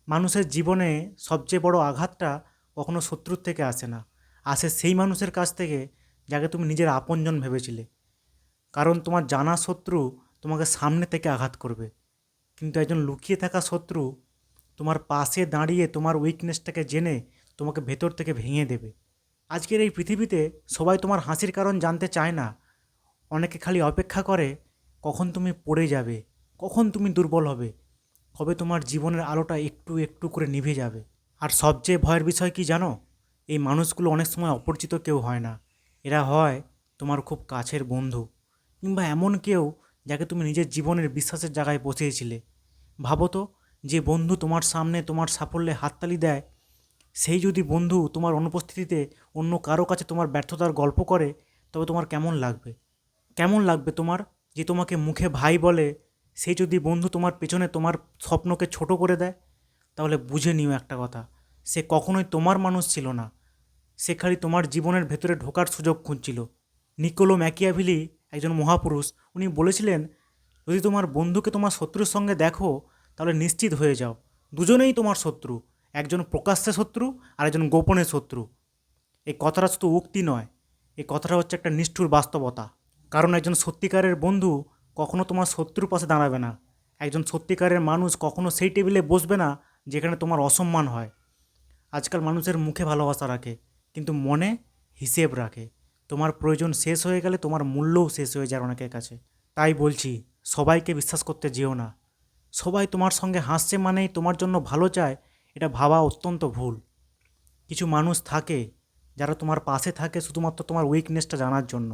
মানুষের জীবনে সবচেয়ে বড় আঘাতটা কখনো শত্রুর থেকে আসে না, আসে সেই মানুষের কাছ থেকে যাকে তুমি নিজের আপনজন ভেবেছিলে। কারণ তোমার জানা শত্রু তোমাকে সামনে থেকে আঘাত করবে, কিন্তু একজন লুকিয়ে থাকা শত্রু তোমার পাশে দাঁড়িয়ে তোমার উইকনেসটাকে জেনে তোমাকে ভেতর থেকে ভেঙে দেবে। আজকের এই পৃথিবীতে সবাই তোমার হাসির কারণ জানতে চায় না, অনেকে খালি অপেক্ষা করে কখন তুমি পড়ে যাবে, কখন তুমি দুর্বল হবে, কবে তোমার জীবনের আলোটা একটু একটু করে নিভে যাবে। আর সবচেয়ে ভয়ের বিষয় কি জানো? এই মানুষগুলো অনেক সময় অপরিচিত কেউ হয় না, এরা হয় তোমার খুব কাছের বন্ধু, কিংবা এমন কেউ যাকে তুমি নিজের জীবনের বিশ্বাসের জায়গায় বসিয়েছিলে। ভাবো তো, যে বন্ধু তোমার সামনে তোমার সাফল্যে হাততালি দেয়, সেই যদি বন্ধু তোমার অনুপস্থিতিতে অন্য কারো কাছে তোমার ব্যর্থতার গল্প করে, তবে তোমার কেমন লাগবে? কেমন লাগবে তোমার? যে তোমাকে মুখে ভাই বলে, সেই যদি বন্ধু তোমার পেছনে তোমার স্বপ্নকে ছোট করে দেয়, তাহলে বুঝে নিও একটা কথা, সে কখনোই তোমার মানুষ ছিল না, সে খালি তোমার জীবনের ভেতরে ঢোকার সুযোগ খুঁজছিল। নিকোলো ম্যাকিয়াভেলি, একজন মহাপুরুষ, উনি বলেছিলেন, যদি তোমার বন্ধুকে তোমার শত্রুর সঙ্গে দেখো, তাহলে নিশ্চিত হয়ে যাও দুজনেই তোমার শত্রু, একজন প্রকাশ্যে শত্রু আর একজন গোপনে শত্রু। এই কথাটা শুধু উক্তি নয়, এই কথাটা হচ্ছে একটা নিষ্ঠুর বাস্তবতা। কারণ একজন সত্যিকারের বন্ধু কখনো তোমার শত্রুর পাশে দাঁড়াবে না, একজন সত্যিকারের মানুষ কখনো সেই টেবিলে বসবে না যেখানে তোমার অসম্মান হয়। আজকাল মানুষের মুখে ভালোবাসা রাখে, কিন্তু মনে হিসেব রাখে। তোমার প্রয়োজন শেষ হয়ে গেলে তোমার মূল্যও শেষ হয়ে যায় অনেকের কাছে। তাই বলছি, সবাইকে বিশ্বাস করতে যেও না। সবাই তোমার সঙ্গে হাসছে মানেই তোমার জন্য ভালো চায়, এটা ভাবা অত্যন্ত ভুল। কিছু মানুষ থাকে যারা তোমার পাশে থাকে শুধুমাত্র তোমার উইকনেসটা জানার জন্য।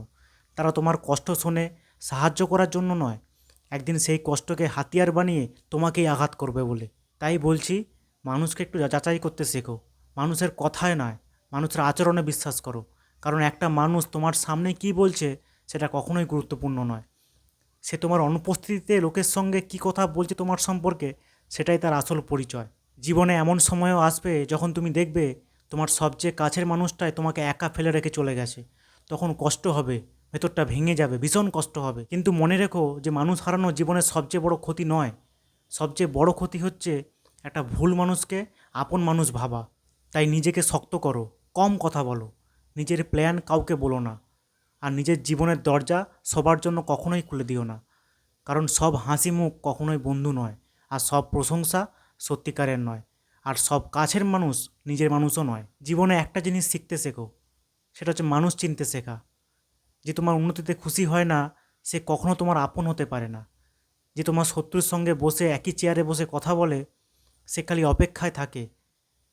তারা তোমার কষ্ট শোনে, সাহায্য করার জন্য নয়, একদিন সেই কষ্টকে হাতিয়ার বানিয়ে তোমাকেই আঘাত করবে বলে। তাই বলছি, মানুষকে একটু যাচাই করতে শেখো, মানুষের কথায় নয়, মানুষের আচরণে বিশ্বাস করো। কারণ একটা মানুষ তোমার সামনে কী বলছে সেটা কখনোই গুরুত্বপূর্ণ নয়, সে তোমার অনুপস্থিতিতে লোকের সঙ্গে কী কথা বলছে তোমার সম্পর্কে, সেটাই তার আসল পরিচয়। জীবনে এমন সময়ও আসবে যখন তুমি দেখবে তোমার সবচেয়ে কাছের মানুষটাই তোমাকে একা ফেলে রেখে চলে গেছে। তখন কষ্ট হবে, ভেতরটা ভেঙে যাবে, ভীষণ কষ্ট হবে। কিন্তু মনে রেখো যে মানুষ হারানো জীবনের সবচেয়ে বড় ক্ষতি নয়, সবচেয়ে বড় ক্ষতি হচ্ছে একটা ভুল মানুষকে আপন মানুষ ভাবা। তাই নিজেকে শক্ত করো, কম কথা বলো, নিজের প্ল্যান কাউকে বলো না, আর নিজের জীবনের দরজা সবার জন্য কখনোই খুলে দিও না। কারণ সব হাসি মুখ কখনোই বন্ধু নয়, আর সব প্রশংসা সত্যিকারের নয়, আর সব কাছের মানুষ নিজের মানুষও নয়। জীবনে একটা জিনিস শিখতে শেখো, সেটা হচ্ছে মানুষ চিনতে শেখা। যে তোমার উন্নতিতে খুশি হয় না, সে কখনো তোমার আপন হতে পারে না। যে তোমার শত্রুর সঙ্গে বসে একই চেয়ারে বসে কথা বলে, সে খালি অপেক্ষায় থাকে,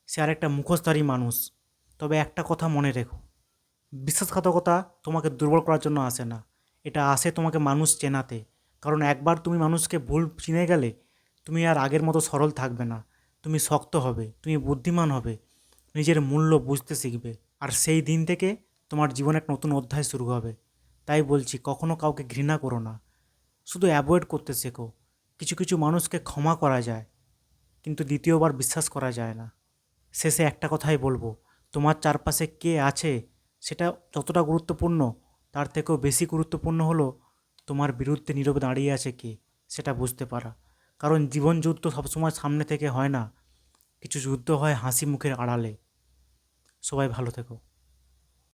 সে আরেকটা মুখোশধারী মানুষ। তবে একটা কথা মনে রেখো, বিশ্বাসঘাতকতা তোমাকে দুর্বল করার জন্য আসে না, এটা আসে তোমাকে মানুষ চেনাতে। কারণ একবার তুমি মানুষকে ভুল চিনে গেলে, তুমি আর আগের মতো সরল থাকবে না, তুমি শক্ত হবে, তুমি বুদ্ধিমান হবে, নিজের মূল্য বুঝতে শিখবে। আর সেই দিন থেকে তোমার জীবনে এক নতুন অধ্যায় শুরু হবে। তাই বলছি, কখনো কাউকে ঘৃণা করো না, শুধু অ্যাভয়েড করতে শেখো। কিছু কিছু মানুষকে ক্ষমা করা যায়, কিন্তু দ্বিতীয়বার বিশ্বাস করা যায় না। শেষে একটা কথাই বলবো, তোমার চারপাশে কে আছে সেটা যতটা গুরুত্বপূর্ণ, তার থেকেও বেশি গুরুত্বপূর্ণ হলো তোমার বিরুদ্ধে নীরবে দাঁড়িয়ে আছে কে, সেটা বুঝতে পারা। কারণ জীবন যুদ্ধ সবসময় সামনে থেকে হয় না, কিছু যুদ্ধ হয় হাসি মুখের আড়ালে। সবাই ভালো থেকো।